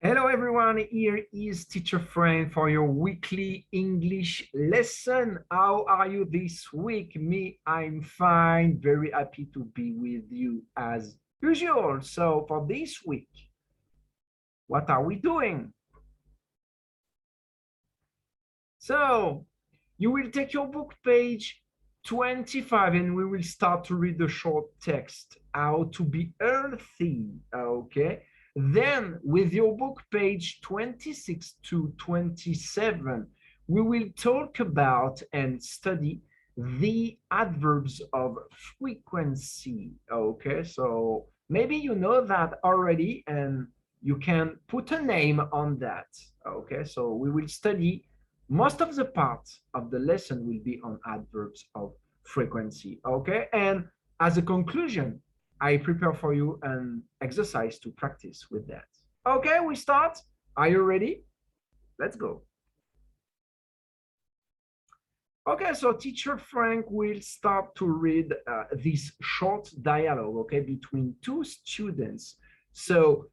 Hello everyone, here is Teacher Frank for your weekly English lesson. How are you this week? I'm fine, very happy to be with you as usual. So for this week, what are we doing? So you will take your book page 25 and we will start to read the short text, How to be Healthy, okay? Then with your book page 26 to 27, we will talk about and study the adverbs of frequency, okay? So maybe you know that already and you can put a name on that, okay? So we will study most of the part of the lesson will be on adverbs of frequency, okay? And as a conclusion, I prepare for you an exercise to practice with that. Okay, we start. Are you ready? Let's go. Okay, so teacher Frank will start to read this short dialogue, okay, between two students. So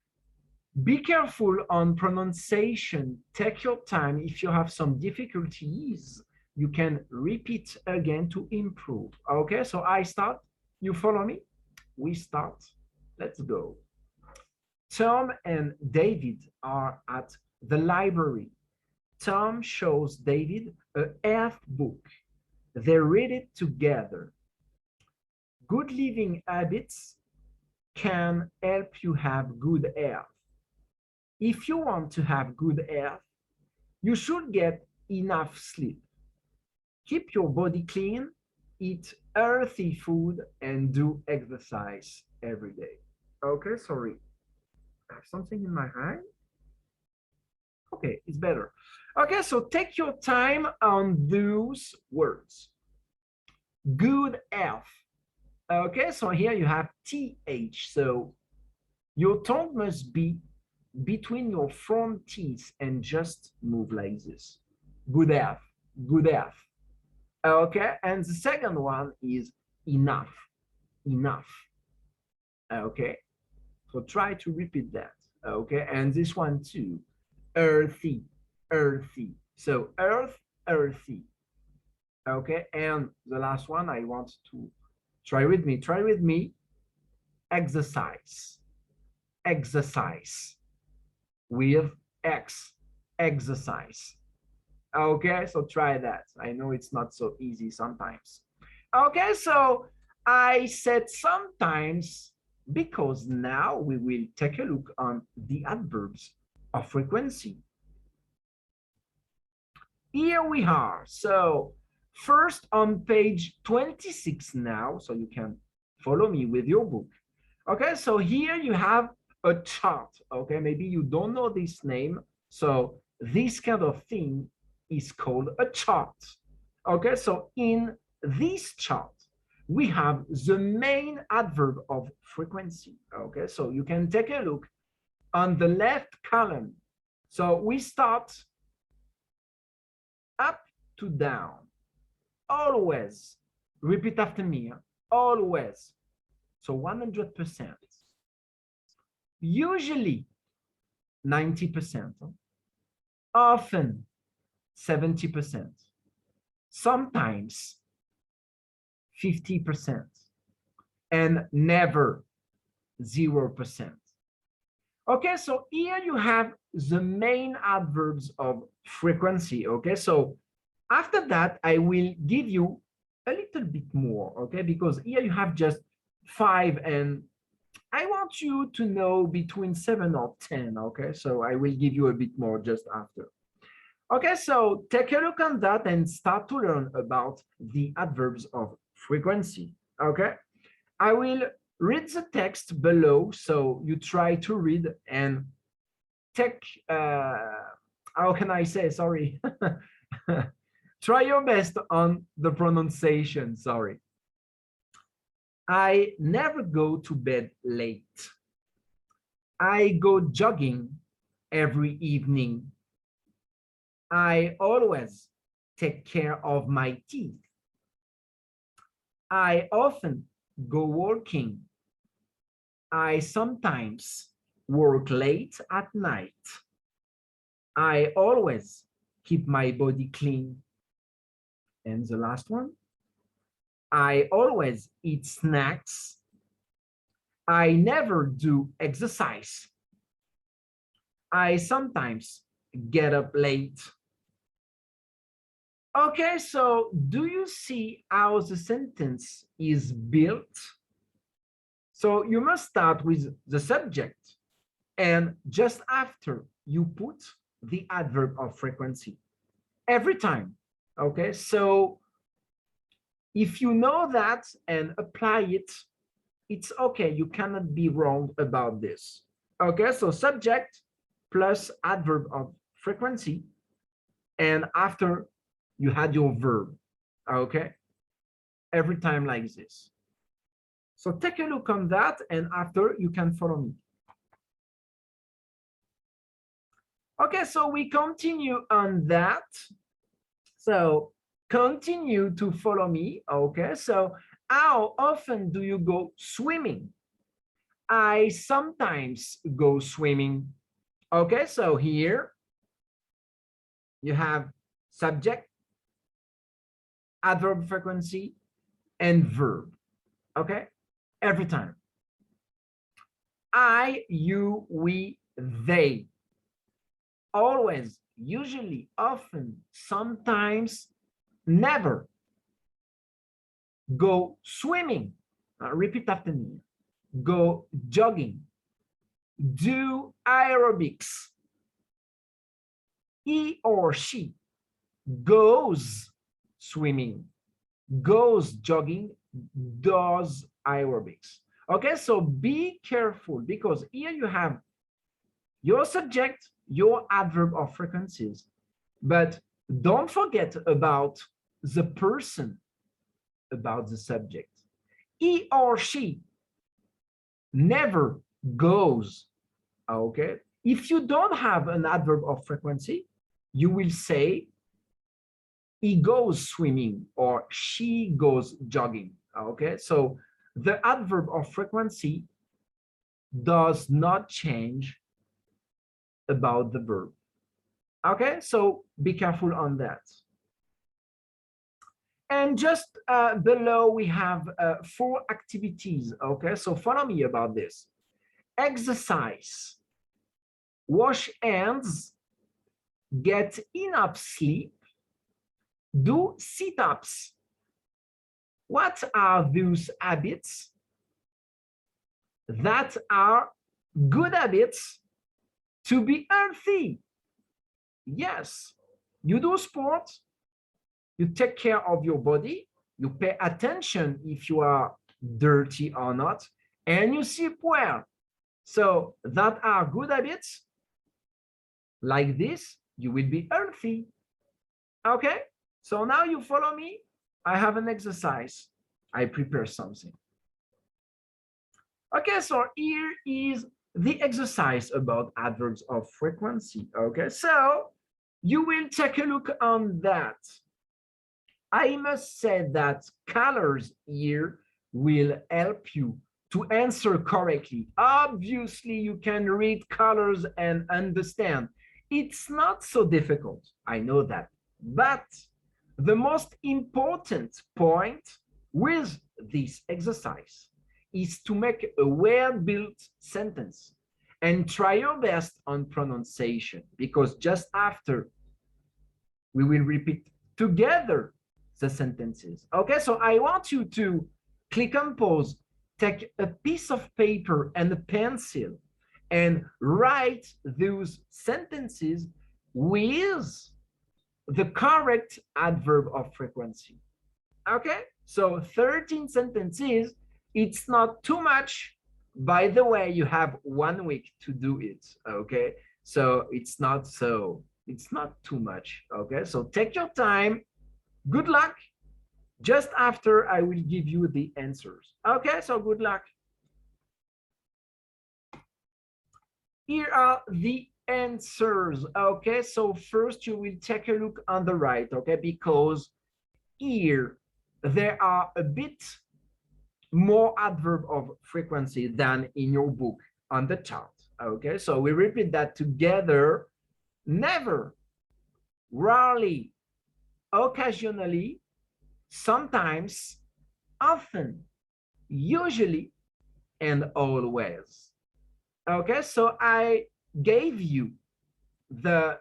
be careful on pronunciation. Take your time. If you have some difficulties, you can repeat again to improve. Okay, so I start. You follow me? We start. Let's go. Tom and David are at the library. Tom shows David a health book. They read it together. Good living habits can help you have good health. If you want to have good health, you should get enough sleep. Keep your body clean, eat healthy food, and do exercise every day. Okay, sorry. I have something in my eye. Okay, it's better. Okay, so take your time on those words. Good health. Okay, so here you have TH. So your tongue must be between your front teeth and just move like this. Good health, good health. Okay, and the second one is enough, enough. Okay, so try to repeat that. Okay, and this one too, earthy, earthy. So earth, earthy. Okay, and the last one I want to try with me, exercise, exercise with X, exercise. Okay, so try that. I know it's not so easy sometimes. Okay, so I said sometimes because now we will take a look on the adverbs of frequency. Here we are. So first on page 26 now, so you can follow me with your book. Okay, so here you have a chart. Okay, maybe you don't know this name. So this kind of thing is called a chart. Okay, so in this chart, we have the main adverb of frequency. Okay, so you can take a look on the left column. So we start up to down, always. Repeat after me, always. So 100%. Usually 90%. Often 70%. Sometimes 50%. And never 0%. Okay, so here you have the main adverbs of frequency. Okay, so after that, I will give you a little bit more, okay, because here you have just 5 and I want you to know between 7 or 10, okay, so I will give you a bit more just after. Okay, so take a look on that and start to learn about the adverbs of frequency, okay? I will read the text below, so you try to read and take, how can I say, sorry. Try your best on the pronunciation, sorry. I never go to bed late. I go jogging every evening. I always take care of my teeth. I often go walking. I sometimes work late at night. I always keep my body clean. And the last one, I always eat snacks. I never do exercise. I sometimes get up late. Okay, so do you see how the sentence is built? So you must start with the subject, and just after you put the adverb of frequency every time. Okay, so if you know that and apply it, it's okay. You cannot be wrong about this. Okay, so subject plus adverb of frequency, and after you had your verb. Okay, every time like this. So take a look on that, and after you can follow me. Okay, so we continue on that. So continue to follow me. Okay, so how often do you go swimming? I sometimes go swimming. Okay, so here you have subject, adverb frequency, and verb. Okay, every time. I, you, we, they. Always, usually, often, sometimes, never. Go swimming. Repeat after me. Go jogging. Do aerobics. He or she goes swimming, goes jogging, does aerobics. Okay, so be careful because here you have your subject, your adverb of frequencies, but don't forget about the person, about the subject. He or she never goes. Okay, if you don't have an adverb of frequency, you will say he goes swimming or she goes jogging. Okay, so the adverb of frequency does not change about the verb. Okay, so be careful on that. And just below we have 4 activities. Okay, so follow me about this. Exercise, wash hands, get enough sleep, do sit-ups. What are those habits? That are good habits to be healthy. Yes, you do sports, you take care of your body, you pay attention if you are dirty or not, and you sleep well. So that are good habits. Like this, you will be healthy. Okay, so now you follow me. I have an exercise. I prepare something. Okay, so here is the exercise about adverbs of frequency. Okay, so you will take a look on that. I must say that colors here will help you to answer correctly. Obviously, you can read colors and understand. It's not so difficult, I know that. But the most important point with this exercise is to make a well-built sentence and try your best on pronunciation, because just after we will repeat together the sentences. Okay, so I want you to click on pause, take a piece of paper and a pencil, and write those sentences with the correct adverb of frequency. Okay, so 13 sentences, it's not too much. By the way, you have 1 week to do it. Okay, so it's not too much. Okay, so take your time. Good luck. Just after I will give you the answers. Okay, so good luck. Here are the answers. Okay, so first you will take a look on the right, okay, because here there are a bit more adverb of frequency than in your book on the chart. Okay, so we repeat that together. Never, rarely, occasionally, sometimes, often, usually, and always. Okay, so I gave you the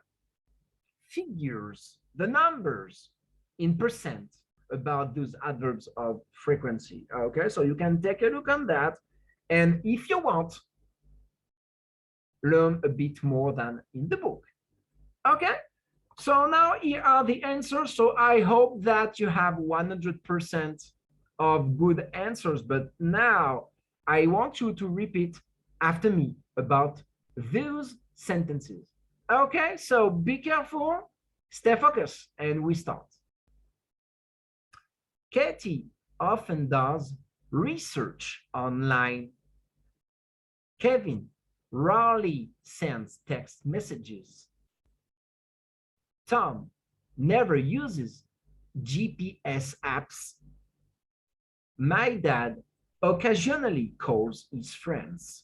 figures, the numbers in percent about those adverbs of frequency. Okay, so you can take a look on that. And if you want, learn a bit more than in the book. Okay, so now here are the answers. So I hope that you have 100% of good answers. But now I want you to repeat after me about those sentences. Okay, so be careful, stay focused, and we start. Katie often does research online. Kevin rarely sends text messages. Tom never uses GPS apps. My dad occasionally calls his friends.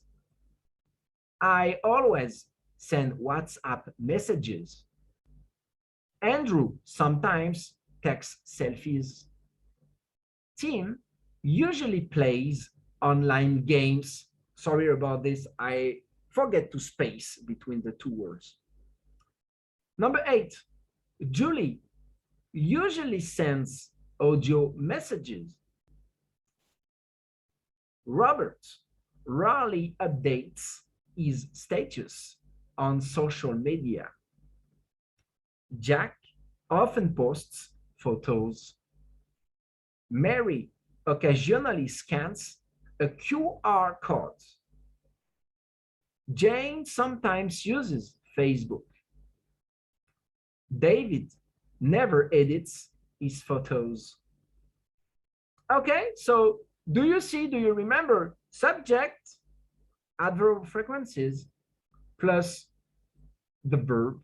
I always send WhatsApp messages. Andrew sometimes takes selfies. Tim usually plays online games. Sorry about this, I forget to space between the two words. Number 8, Julie usually sends audio messages. Robert rarely updates his status on social media. Jack often posts photos. Mary occasionally scans a QR code. Jane sometimes uses Facebook. David never edits his photos. Okay, so do you remember subject, adverb frequencies, plus the verb,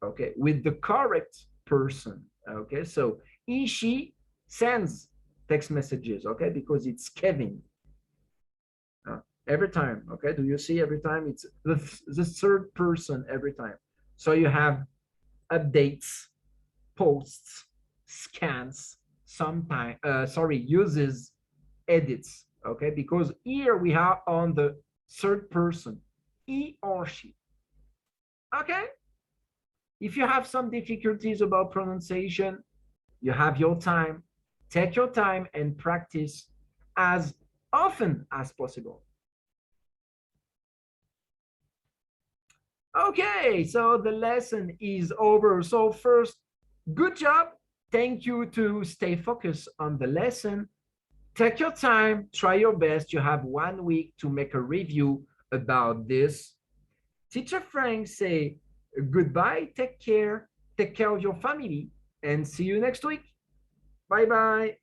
okay, with the correct person, okay? So he, she sends text messages, okay, because it's Kevin. Every time, okay? Do you see every time? It's the third person every time. So you have updates, posts, scans, sometimes, uses, edits, okay? Because here we are on the third person, he or she, okay? If you have some difficulties about pronunciation, you have your time, take your time and practice as often as possible. Okay, so the lesson is over. So first, good job. Thank you to stay focused on the lesson. Take your time, try your best. You have 1 week to make a review about this. Teacher Frank say goodbye, take care of your family, and see you next week. Bye-bye.